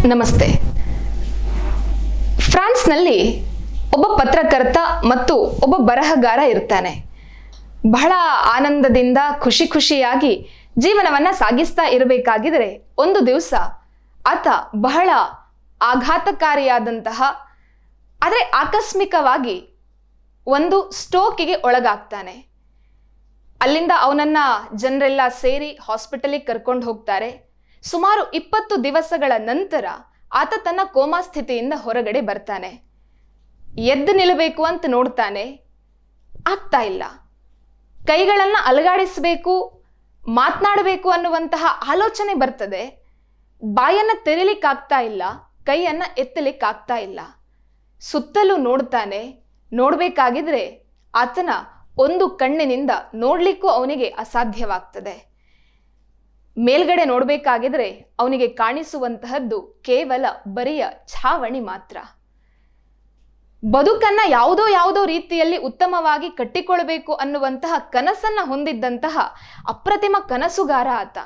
ನಮಸ್ತೆ. ಫ್ರಾನ್ಸ್ನಲ್ಲಿ ಒಬ್ಬ ಪತ್ರಕರ್ತ ಮತ್ತು ಒಬ್ಬ ಬರಹಗಾರ ಇರ್ತಾನೆ. ಬಹಳ ಆನಂದದಿಂದ ಖುಷಿಯಾಗಿ ಜೀವನವನ್ನ ಸಾಗಿಸ್ತಾ ಇರಬೇಕಾಗಿದ್ರೆ ಒಂದು ದಿವಸ ಆತ ಬಹಳ ಆಘಾತಕಾರಿಯಾದಂತಹ ಆದರೆ ಆಕಸ್ಮಿಕವಾಗಿ ಒಂದು ಸ್ಟ್ರೋಕಿಗೆ ಒಳಗಾಗ್ತಾನೆ. ಅಲ್ಲಿಂದ ಅವನನ್ನ ಜನರೆಲ್ಲ ಸೇರಿ ಹಾಸ್ಪಿಟಲಿಗೆ ಕರ್ಕೊಂಡು ಹೋಗ್ತಾರೆ. ಸುಮಾರು 20 ದಿವಸಗಳ ನಂತರ ಆತ ತನ್ನ ಕೋಮಾ ಸ್ಥಿತಿಯಿಂದ ಹೊರಗಡೆ ಬರ್ತಾನೆ. ಎದ್ದು ನಿಲ್ಲಬೇಕು ಅಂತ ನೋಡ್ತಾನೆ, ಆಗ್ತಾ ಇಲ್ಲ. ಕೈಗಳನ್ನ ಅಲುಗಾಡಿಸಬೇಕು, ಮಾತನಾಡಬೇಕು ಅನ್ನುವಂತಹ ಆಲೋಚನೆ ಬರ್ತದೆ. ಬಾಯನ್ನ ತೆರಿಲಿಕ್ಕಾಗ್ತಾ ಇಲ್ಲ, ಕೈಯನ್ನ ಎತ್ತಲಿಕ್ಕಾಗ್ತಾ ಇಲ್ಲ. ಸುತ್ತಲೂ ನೋಡ್ತಾನೆ. ನೋಡ್ಬೇಕಾಗಿದ್ರೆ ಆತನ ಒಂದು ಕಣ್ಣಿನಿಂದ ನೋಡ್ಲಿಕ್ಕೂ ಅವನಿಗೆ ಅಸಾಧ್ಯವಾಗ್ತದೆ. ಮೇಲ್ಗಡೆ ನೋಡ್ಬೇಕಾಗಿದ್ರೆ ಅವನಿಗೆ ಕಾಣಿಸುವಂತಹದ್ದು ಕೇವಲ ಬರಿಯ ಛಾವಣಿ ಮಾತ್ರ. ಬದುಕನ್ನ ಯಾವುದೋ ರೀತಿಯಲ್ಲಿ ಉತ್ತಮವಾಗಿ ಕಟ್ಟಿಕೊಳ್ಬೇಕು ಅನ್ನುವಂತಹ ಕನಸನ್ನ ಹೊಂದಿದ್ದಂತಹ ಅಪ್ರತಿಮ ಕನಸುಗಾರ ಆತ.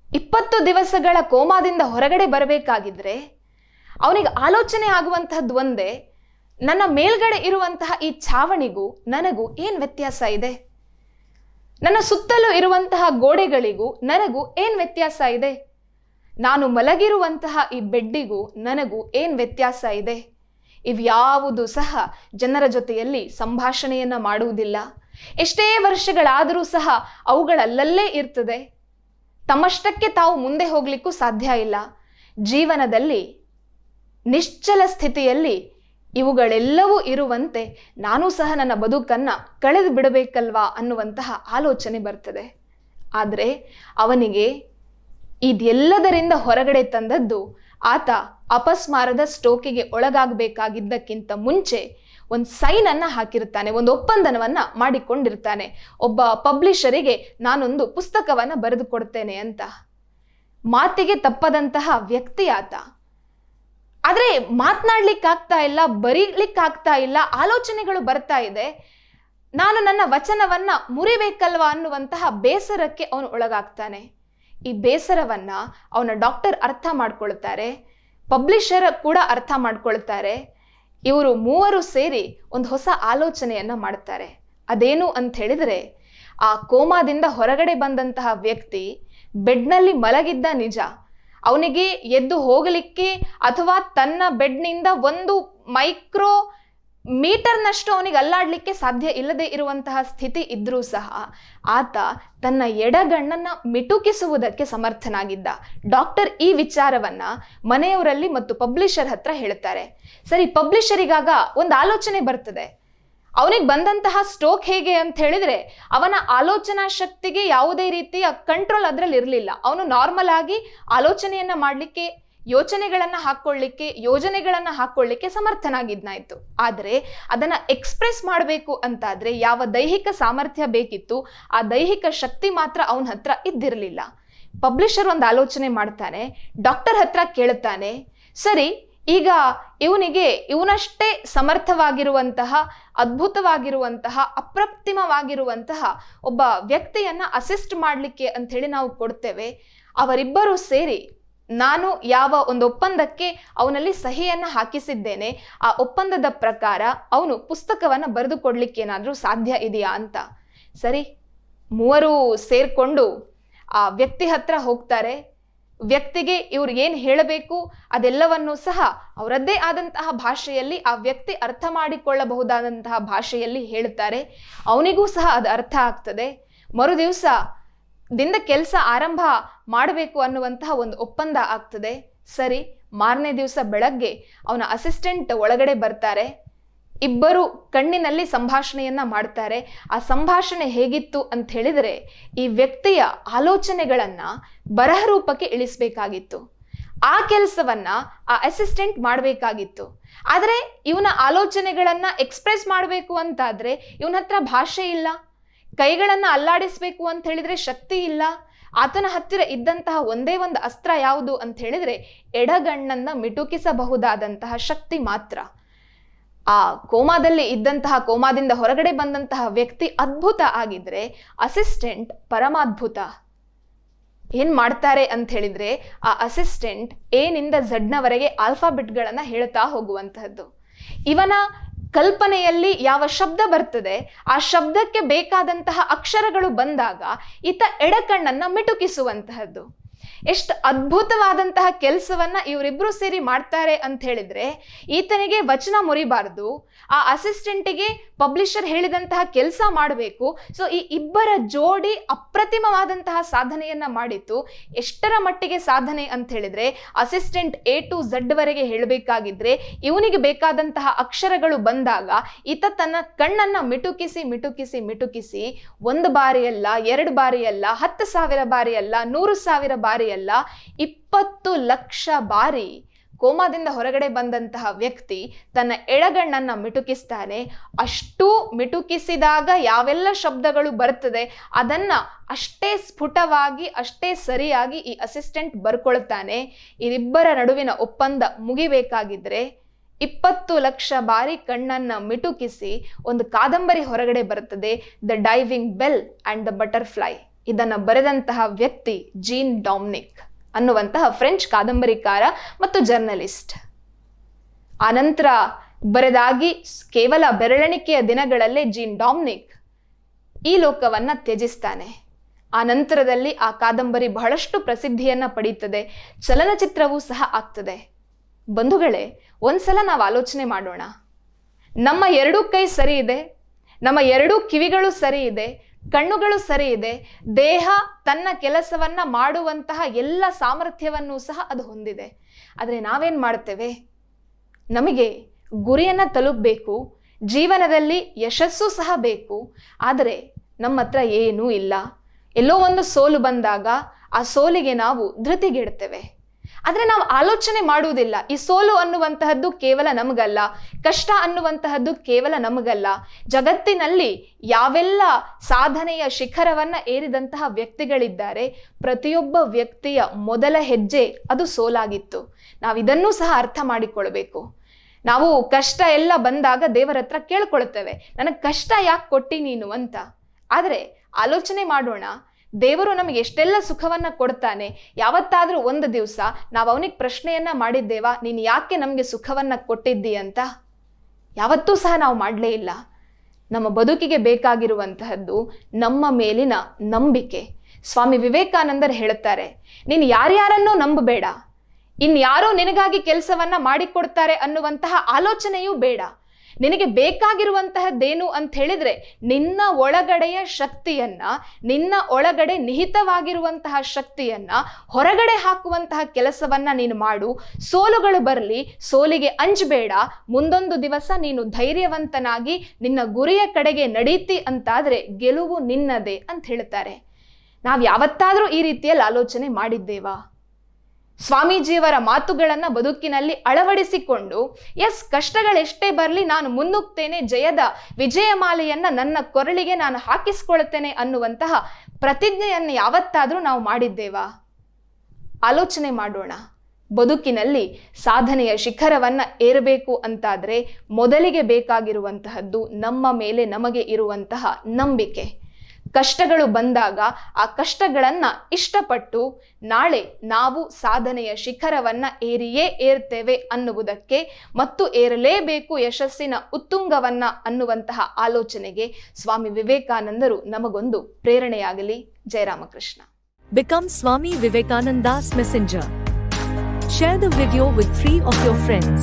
20 ದಿವಸಗಳ ಕೋಮಾದಿಂದ ಹೊರಗಡೆ ಬರಬೇಕಾಗಿದ್ರೆ ಅವನಿಗೆ ಆಲೋಚನೆ ಆಗುವಂತಹದ್ದು ಒಂದೇ, ನನ್ನ ಮೇಲ್ಗಡೆ ಇರುವಂತಹ ಈ ಛಾವಣಿಗೂ ನನಗೂ ಏನ್ ವ್ಯತ್ಯಾಸ ಇದೆ? ನನ್ನ ಸುತ್ತಲೂ ಇರುವಂತಹ ಗೋಡೆಗಳಿಗೂ ನನಗೂ ಏನ್ ವ್ಯತ್ಯಾಸ ಇದೆ? ನಾನು ಮಲಗಿರುವಂತಹ ಈ ಬೆಡ್ಡಿಗೂ ನನಗೂ ಏನ್ ವ್ಯತ್ಯಾಸ ಇದೆ? ಇವ್ಯಾವುದು ಸಹ ಜನರ ಜೊತೆಯಲ್ಲಿ ಸಂಭಾಷಣೆಯನ್ನ ಮಾಡುವುದಿಲ್ಲ. ಎಷ್ಟೇ ವರ್ಷಗಳಾದರೂ ಸಹ ಅವುಗಳಲ್ಲೇ ಇರ್ತದೆ. ತಮ್ಮಷ್ಟಕ್ಕೆ ತಾವು ಮುಂದೆ ಹೋಗ್ಲಿಕ್ಕೂ ಸಾಧ್ಯ ಇಲ್ಲ. ಜೀವನದಲ್ಲಿ ನಿಶ್ಚಲ ಸ್ಥಿತಿಯಲ್ಲಿ ಇವುಗಳೆಲ್ಲವೂ ಇರುವಂತೆ ನಾನು ಸಹ ನನ್ನ ಬದುಕನ್ನ ಕಳೆದು ಬಿಡಬೇಕಲ್ವಾ ಅನ್ನುವಂತಹ ಆಲೋಚನೆ ಬರ್ತದೆ. ಆದರೆ ಅವನಿಗೆ ಇದೆಲ್ಲದರಿಂದ ಹೊರಗಡೆ ತಂದದ್ದು ಆತ ಅಪಸ್ಮಾರದ ಸ್ಟ್ರೋಕಿಗೆ ಒಳಗಾಗಬೇಕಾಗಿದ್ದಕ್ಕಿಂತ ಮುಂಚೆ ಒಂದು ಸೈನ್ ಅನ್ನ ಹಾಕಿರ್ತಾನೆ, ಒಂದು ಒಪ್ಪಂದನವನ್ನ ಮಾಡಿಕೊಂಡಿರ್ತಾನೆ. ಒಬ್ಬ ಪಬ್ಲಿಷರಿಗೆ ನಾನೊಂದು ಪುಸ್ತಕವನ್ನ ಬರೆದು ಕೊಡ್ತೇನೆ ಅಂತ. ಮಾತಿಗೆ ತಪ್ಪದಂತಹ ವ್ಯಕ್ತಿ ಆತ. ಆದ್ರೆ ಮಾತನಾಡ್ಲಿಕ್ಕಾಗ್ತಾ ಇಲ್ಲ, ಬರೀಲಿಕ್ಕಾಗ್ತಾ ಇಲ್ಲ, ಆಲೋಚನೆಗಳು ಬರ್ತಾ ಇದೆ. ನಾನು ನನ್ನ ವಚನವನ್ನ ಮುರಿಬೇಕಲ್ವಾ ಅನ್ನುವಂತಹ ಬೇಸರಕ್ಕೆ ಅವನು ಒಳಗಾಗ್ತಾನೆ. ಈ ಬೇಸರವನ್ನ ಅವನ ಡಾಕ್ಟರ್ ಅರ್ಥ ಮಾಡ್ಕೊಳ್ತಾರೆ, ಪಬ್ಲಿಷರ್ ಕೂಡ ಅರ್ಥ ಮಾಡ್ಕೊಳ್ತಾರೆ. ಇವರು ಮೂವರು ಸೇರಿ ಒಂದು ಹೊಸ ಆಲೋಚನೆಯನ್ನ ಮಾಡ್ತಾರೆ. ಅದೇನು ಅಂತ ಹೇಳಿದ್ರೆ, ಆ ಕೋಮಾದಿಂದ ಹೊರಗಡೆ ಬಂದಂತಹ ವ್ಯಕ್ತಿ ಬೆಡ್ನಲ್ಲಿ ಮಲಗಿದ್ದ ನಿಜ. ಅವನಿಗೆ ಎದ್ದು ಹೋಗಲಿಕ್ಕೆ ಅಥವಾ ತನ್ನ ಬೆಡ್ನಿಂದ ಒಂದು ಮೈಕ್ರೋ ಮೀಟರ್ನಷ್ಟು ಅವನಿಗೆ ಅಲ್ಲಾಡ್ಲಿಕ್ಕೆ ಸಾಧ್ಯ ಇಲ್ಲದೆ ಇರುವಂತಹ ಸ್ಥಿತಿ ಇದ್ರೂ ಸಹ ಆತ ತನ್ನ ಎಡಗಣ್ಣನ್ನ ಮಿಟುಕಿಸುವುದಕ್ಕೆ ಸಮರ್ಥನಾಗಿದ್ದ. ಡಾಕ್ಟರ್ ಈ ವಿಚಾರವನ್ನ ಮನೆಯವರಲ್ಲಿ ಮತ್ತು ಪಬ್ಲಿಷರ್ ಹತ್ರ ಹೇಳ್ತಾರೆ. ಸರಿ, ಪಬ್ಲಿಷರಿಗಾಗ ಒಂದು ಆಲೋಚನೆ ಬರ್ತದೆ. ಅವನಿಗೆ ಬಂದಂತಹ ಸ್ಟ್ರೋಕ್ ಹೇಗೆ ಅಂತ ಹೇಳಿದ್ರೆ, ಅವನ ಆಲೋಚನಾ ಶಕ್ತಿಗೆ ಯಾವುದೇ ರೀತಿಯ ಕಂಟ್ರೋಲ್ ಅದರಲ್ಲಿ ಇರಲಿಲ್ಲ. ಅವನು ನಾರ್ಮಲ್ ಆಗಿ ಆಲೋಚನೆಯನ್ನ ಮಾಡಲಿಕ್ಕೆ, ಯೋಚನೆಗಳನ್ನ ಯೋಜನೆಗಳನ್ನ ಹಾಕೊಳ್ಳಿಕ್ಕೆ ಸಮರ್ಥನಾಗಿದ್ನಾಯ್ತು. ಆದರೆ ಅದನ್ನ ಎಕ್ಸ್ಪ್ರೆಸ್ ಮಾಡಬೇಕು ಅಂತಾದ್ರೆ ಯಾವ ದೈಹಿಕ ಸಾಮರ್ಥ್ಯ ಬೇಕಿತ್ತು, ಆ ದೈಹಿಕ ಶಕ್ತಿ ಮಾತ್ರ ಅವನ ಹತ್ರ ಇದ್ದಿರಲಿಲ್ಲ. ಪಬ್ಲಿಷರ್ ಒಂದು ಆಲೋಚನೆ ಮಾಡ್ತಾನೆ, ಡಾಕ್ಟರ್ ಹತ್ರ ಕೇಳುತ್ತಾನೆ, ಸರಿ ಈಗ ಇವನಷ್ಟೇ ಸಮರ್ಥವಾಗಿರುವಂತಹ, ಅದ್ಭುತವಾಗಿರುವಂತಹ, ಅಪ್ರತಿಮವಾಗಿರುವಂತಹ ಒಬ್ಬ ವ್ಯಕ್ತಿಯನ್ನ ಅಸಿಸ್ಟ್ ಮಾಡಲಿಕ್ಕೆ ಅಂತ ಹೇಳಿ ನಾವು ಕೊಡ್ತೇವೆ. ಅವರಿಬ್ಬರು ಸೇರಿ ನಾನು ಯಾವ ಒಂದು ಒಪ್ಪಂದಕ್ಕೆ ಅವನಲ್ಲಿ ಸಹಿಯನ್ನ ಹಾಕಿಸಿದ್ದೇನೆ, ಆ ಒಪ್ಪಂದದ ಪ್ರಕಾರ ಅವನು ಪುಸ್ತಕವನ್ನ ಬರೆದು ಕೊಡ್ಲಿಕ್ಕೆ ಏನಾದ್ರೂ ಸಾಧ್ಯ ಇದೆಯಾ ಅಂತ. ಸರಿ, ಮೂವರು ಸೇರ್ಕೊಂಡು ಆ ವ್ಯಕ್ತಿ ಹತ್ರ ಹೋಗ್ತಾರೆ. ವ್ಯಕ್ತಿಗೆ ಇವ್ರು ಏನ್ ಹೇಳಬೇಕು ಅದೆಲ್ಲವನ್ನೂ ಸಹ ಅವರದ್ದೇ ಆದಂತಹ ಭಾಷೆಯಲ್ಲಿ, ಆ ವ್ಯಕ್ತಿ ಅರ್ಥ ಮಾಡಿಕೊಳ್ಳಬಹುದಾದಂತಹ ಭಾಷೆಯಲ್ಲಿ ಹೇಳ್ತಾರೆ. ಅವನಿಗೂ ಸಹ ಅದು ಅರ್ಥ ಆಗ್ತದೆ. ಮರುದಿವಸ ದಿಂದ ಕೆಲಸ ಆರಂಭ ಮಾಡಬೇಕು ಅನ್ನುವಂತಹ ಒಂದು ಒಪ್ಪಂದ ಆಗ್ತದೆ. ಸರಿ, ಮಾರನೇ ದಿವಸ ಬೆಳಗ್ಗೆ ಅವನ ಅಸಿಸ್ಟೆಂಟ್ ಒಳಗಡೆ ಬರ್ತಾರೆ. ಇಬ್ಬರು ಕಣ್ಣಿನಲ್ಲಿ ಸಂಭಾಷಣೆಯನ್ನ ಮಾಡ್ತಾರೆ. ಆ ಸಂಭಾಷಣೆ ಹೇಗಿತ್ತು ಅಂತ ಹೇಳಿದ್ರೆ, ಈ ವ್ಯಕ್ತಿಯ ಆಲೋಚನೆಗಳನ್ನ ಬರಹ ರೂಪಕ್ಕೆ ಇಳಿಸ್ಬೇಕಾಗಿತ್ತು. ಆ ಕೆಲಸವನ್ನ ಆ ಅಸಿಸ್ಟೆಂಟ್ ಮಾಡಬೇಕಾಗಿತ್ತು. ಆದರೆ ಇವನ ಆಲೋಚನೆಗಳನ್ನ ಎಕ್ಸ್ಪ್ರೆಸ್ ಮಾಡಬೇಕು ಅಂತಾದ್ರೆ ಇವನ ಹತ್ರ ಭಾಷೆ ಇಲ್ಲ, ಕೈಗಳನ್ನ ಅಲ್ಲಾಡಿಸ್ಬೇಕು ಅಂತ ಹೇಳಿದ್ರೆ ಶಕ್ತಿ ಇಲ್ಲ. ಆತನ ಹತ್ತಿರ ಇದ್ದಂತಹ ಒಂದೇ ಒಂದು ಅಸ್ತ್ರ ಯಾವುದು ಅಂತ ಹೇಳಿದ್ರೆ ಎಡಗಣ್ಣನ್ನ ಮಿಟುಕಿಸಬಹುದಾದಂತಹ ಶಕ್ತಿ ಮಾತ್ರ. ಆ ಕೋಮಾದಲ್ಲಿ ಇದ್ದಂತಹ, ಕೋಮಾದಿಂದ ಹೊರಗಡೆ ಬಂದಂತಹ ವ್ಯಕ್ತಿ ಅದ್ಭುತ ಆಗಿದ್ರೆ ಅಸಿಸ್ಟೆಂಟ್ ಪರಮಾದ್ಭುತ. ಏನ್ ಮಾಡ್ತಾರೆ ಅಂತ ಹೇಳಿದ್ರೆ, ಆ ಅಸಿಸ್ಟೆಂಟ್ ಎ ನಿಂದ ಝಡ್ನವರೆಗೆ ಆಲ್ಫಾಬೆಟ್ಗಳನ್ನ ಹೇಳ್ತಾ ಹೋಗುವಂತಹದ್ದು. ಇವನ ಕಲ್ಪನೆಯಲ್ಲಿ ಯಾವ ಶಬ್ದ ಬರ್ತದೆ ಆ ಶಬ್ದಕ್ಕೆ ಬೇಕಾದಂತಹ ಅಕ್ಷರಗಳು ಬಂದಾಗ ಈತ ಎಡಕಣ್ಣನ್ನ ಮಿಟುಕಿಸುವಂತಹದ್ದು. ಎಷ್ಟು ಅದ್ಭುತವಾದಂತಹ ಕೆಲಸವನ್ನ ಇವರಿಬ್ರು ಸೇರಿ ಮಾಡ್ತಾರೆ ಅಂತ ಹೇಳಿದ್ರೆ, ಈತನಿಗೆ ವಚನ ಮುರಿಬಾರ್ದು, ಆ ಅಸಿಸ್ಟೆಂಟಿಗೆ ಪಬ್ಲಿಷರ್ ಹೇಳಿದಂತಹ ಕೆಲಸ ಮಾಡಬೇಕು. ಸೊ ಈ ಇಬ್ಬರ ಜೋಡಿ ಅಪ್ರತಿಮವಾದಂತಹ ಸಾಧನೆಯನ್ನ ಮಾಡಿತ್ತು. ಎಷ್ಟರ ಮಟ್ಟಿಗೆ ಸಾಧನೆ ಅಂತ ಹೇಳಿದ್ರೆ, ಅಸಿಸ್ಟೆಂಟ್ A to Z ವರೆಗೆ ಹೇಳಬೇಕಾಗಿದ್ರೆ ಇವನಿಗೆ ಬೇಕಾದಂತಹ ಅಕ್ಷರಗಳು ಬಂದಾಗ ಈತ ತನ್ನ ಕಣ್ಣನ್ನ ಮಿಟುಕಿಸಿ ಮಿಟುಕಿಸಿ ಮಿಟುಕಿಸಿ 1 ಬಾರಿಯಲ್ಲ, 2 ಬಾರಿಯಲ್ಲ, 10,000 ಬಾರಿಯಲ್ಲ, 100,000 ಬಾರಿಯಲ್ಲ, 20 ಲಕ್ಷ ಬಾರಿ ಕೋಮಾದಿಂದ ಹೊರಗಡೆ ಬಂದಂತಹ ವ್ಯಕ್ತಿ ತನ್ನ ಎಡಗಣ್ಣನ್ನ ಮಿಟುಕಿಸ್ತಾನೆ. ಅಷ್ಟು ಮಿಟುಕಿಸಿದಾಗ ಯಾವೆಲ್ಲ ಶಬ್ದಗಳು ಬರ್ತದೆ ಅದನ್ನ ಅಷ್ಟೇ ಸ್ಫುಟವಾಗಿ, ಅಷ್ಟೇ ಸರಿಯಾಗಿ ಈ ಅಸಿಸ್ಟೆಂಟ್ ಬರ್ಕೊಳ್ತಾನೆ. ಇವರಿಬ್ಬರ ನಡುವಿನ ಒಪ್ಪಂದ ಮುಗಿಬೇಕಾಗಿದ್ರೆ 20 ಲಕ್ಷ ಬಾರಿ ಕಣ್ಣನ್ನ ಮಿಟುಕಿಸಿ ಒಂದು ಕಾದಂಬರಿ ಹೊರಗಡೆ ಬರುತ್ತದೆ, the diving bell and the butterfly. ಇದನ್ನ ಬರೆದಂತಹ ವ್ಯಕ್ತಿ ಜೀನ್ ಡಾಮ್ನಿಕ್ ಅನ್ನುವಂತಹ ಫ್ರೆಂಚ್ ಕಾದಂಬರಿಕಾರ ಮತ್ತು ಜರ್ನಲಿಸ್ಟ್. ಆನಂತರ ಬರೆದಾಗಿ ಕೇವಲ ಬೆರಳೆಣಿಕೆಯ ದಿನಗಳಲ್ಲೇ ಜೀನ್ ಡಾಮ್ನಿಕ್ ಈ ಲೋಕವನ್ನ ತ್ಯಜಿಸ್ತಾನೆ. ಆ ನಂತರದಲ್ಲಿ ಆ ಕಾದಂಬರಿ ಬಹಳಷ್ಟು ಪ್ರಸಿದ್ಧಿಯನ್ನ ಪಡೀತದೆ, ಚಲನಚಿತ್ರವೂ ಸಹ ಆಗ್ತದೆ. ಬಂಧುಗಳೇ, ಒಂದ್ಸಲ ನಾವು ಆಲೋಚನೆ ಮಾಡೋಣ. ನಮ್ಮ 2 ಕೈ ಸರಿ ಇದೆ, ನಮ್ಮ 2 ಕಿವಿಗಳು ಸರಿ ಇದೆ, ಕಣ್ಣುಗಳು ಸರಿ ಇದೆ, ದೇಹ ತನ್ನ ಕೆಲಸವನ್ನ ಮಾಡುವಂತಹ ಎಲ್ಲ ಸಾಮರ್ಥ್ಯವನ್ನು ಸಹ ಅದು ಹೊಂದಿದೆ. ಆದರೆ ನಾವೇನ್ ಮಾಡ್ತೇವೆ? ನಮಗೆ ಗುರಿಯನ್ನ ತಲುಪಬೇಕು, ಜೀವನದಲ್ಲಿ ಯಶಸ್ಸು ಸಹ ಬೇಕು, ಆದರೆ ನಮ್ಮ ಹತ್ರ ಏನೂ ಇಲ್ಲ. ಎಲ್ಲೋ ಒಂದು ಸೋಲು ಬಂದಾಗ ಆ ಸೋಲಿಗೆ ನಾವು ಧೃತಿಗೆಡ್ತೇವೆ. ಆದ್ರೆ ನಾವು ಆಲೋಚನೆ ಮಾಡುವುದಿಲ್ಲ, ಈ ಸೋಲು ಅನ್ನುವಂತಹದ್ದು ಕೇವಲ ನಮಗಲ್ಲ, ಕಷ್ಟ ಅನ್ನುವಂತಹದ್ದು ಕೇವಲ ನಮಗಲ್ಲ. ಜಗತ್ತಿನಲ್ಲಿ ಯಾವೆಲ್ಲ ಸಾಧನೆಯ ಶಿಖರವನ್ನ ಏರಿದಂತಹ ವ್ಯಕ್ತಿಗಳಿದ್ದಾರೆ, ಪ್ರತಿಯೊಬ್ಬ ವ್ಯಕ್ತಿಯ ಮೊದಲ ಹೆಜ್ಜೆ ಅದು ಸೋಲಾಗಿತ್ತು. ನಾವಿದನ್ನೂ ಸಹ ಅರ್ಥ ಮಾಡಿಕೊಳ್ಬೇಕು. ನಾವು ಕಷ್ಟ ಎಲ್ಲ ಬಂದಾಗ ದೇವರ ಹತ್ರ ಕೇಳ್ಕೊಳ್ತೇವೆ, ನನಗೆ ಕಷ್ಟ ಯಾಕೆ ಕೊಟ್ಟಿ ನೀನು ಅಂತ. ಆದರೆ ಆಲೋಚನೆ ಮಾಡೋಣ, ದೇವರು ನಮಗೆ ಎಷ್ಟೆಲ್ಲ ಸುಖವನ್ನ ಕೊಡ್ತಾನೆ. ಯಾವತ್ತಾದ್ರೂ ಒಂದು ದಿವಸ ನಾವು ಅವನಿಗೆ ಪ್ರಶ್ನೆಯನ್ನ ಮಾಡಿದ್ದೇವಾ, ನೀನು ಯಾಕೆ ನಮಗೆ ಸುಖವನ್ನ ಕೊಟ್ಟಿದ್ದಿ ಅಂತ? ಯಾವತ್ತೂ ಸಹ ನಾವು ಮಾಡಲೇ ಇಲ್ಲ. ನಮ್ಮ ಬದುಕಿಗೆ ಬೇಕಾಗಿರುವಂತಹದ್ದು ನಮ್ಮ ಮೇಲಿನ ನಂಬಿಕೆ. ಸ್ವಾಮಿ ವಿವೇಕಾನಂದರು ಹೇಳುತ್ತಾರೆ, ನೀನು ಯಾರ್ಯಾರನ್ನೂ ನಂಬಬೇಡ, ಇನ್ಯಾರೋ ನಿನಗಾಗಿ ಕೆಲಸವನ್ನ ಮಾಡಿಕೊಡ್ತಾರೆ ಅನ್ನುವಂತಹ ಆಲೋಚನೆಯೂ ಬೇಡ. ನಿನಗೆ ಬೇಕಾಗಿರುವಂತಹದ್ದೇನು ಅಂತ ಹೇಳಿದ್ರೆ, ನಿನ್ನ ಒಳಗಡೆಯ ಶಕ್ತಿಯನ್ನ, ನಿನ್ನ ಒಳಗಡೆ ನಿಹಿತವಾಗಿರುವಂತಹ ಶಕ್ತಿಯನ್ನ ಹೊರಗಡೆ ಹಾಕುವಂತಹ ಕೆಲಸವನ್ನ ನೀನು ಮಾಡು. ಸೋಲುಗಳು ಬರಲಿ, ಸೋಲಿಗೆ ಅಂಜಬೇಡ. ಮುಂದೊಂದು ದಿವಸ ನೀನು ಧೈರ್ಯವಂತನಾಗಿ ನಿನ್ನ ಗುರಿಯ ಕಡೆಗೆ ನಡೀತಿ ಅಂತಾದ್ರೆ ಗೆಲುವು ನಿನ್ನದೇ ಅಂತ ಹೇಳ್ತಾರೆ. ನಾವು ಯಾವತ್ತಾದ್ರೂ ಈ ರೀತಿಯಲ್ಲಿ ಆಲೋಚನೆ ಮಾಡಿದ್ದೇವಾ? ಸ್ವಾಮೀಜಿಯವರ ಮಾತುಗಳನ್ನ ಬದುಕಿನಲ್ಲಿ ಅಳವಡಿಸಿಕೊಂಡು, ಎಸ್, ಕಷ್ಟಗಳೆಷ್ಟೇ ಬರಲಿ ನಾನು ಮುನ್ನುಗ್ತೇನೆ, ಜಯದ ವಿಜಯಮಾಲೆಯನ್ನ ನನ್ನ ಕೊರಳಿಗೆ ನಾನು ಹಾಕಿಸ್ಕೊಳ್ತೇನೆ ಅನ್ನುವಂತಹ ಪ್ರತಿಜ್ಞೆಯನ್ನು ಯಾವತ್ತಾದ್ರೂ ನಾವು ಮಾಡಿದ್ದೇವಾ? ಆಲೋಚನೆ ಮಾಡೋಣ. ಬದುಕಿನಲ್ಲಿ ಸಾಧನೆಯ ಶಿಖರವನ್ನ ಏರಬೇಕು ಅಂತಾದ್ರೆ ಮೊದಲಿಗೆ ಬೇಕಾಗಿರುವಂತಹದ್ದು ನಮ್ಮ ಮೇಲೆ ನಮಗೆ ಇರುವಂತಹ ನಂಬಿಕೆ. ಕಷ್ಟಗಳು ಬಂದಾಗ ಆ ಕಷ್ಟಗಳನ್ನ ಇಷ್ಟಪಟ್ಟು ನಾಳೆ ನಾವು ಸಾಧನೆಯ ಶಿಖರವನ್ನ ಏರಿಯೇ ಏರ್ತೇವೆ ಅನ್ನುವುದಕ್ಕೆ, ಮತ್ತು ಏರಲೇಬೇಕು ಯಶಸ್ಸಿನ ಉತ್ತುಂಗವನ್ನ ಅನ್ನುವಂತಹ ಆಲೋಚನೆಗೆ ಸ್ವಾಮಿ ವಿವೇಕಾನಂದರು ನಮಗೊಂದು ಪ್ರೇರಣೆಯಾಗಲಿ. Jayaramakrishna. Become Swami Vivekananda's messenger. Share the video with 3 of your friends.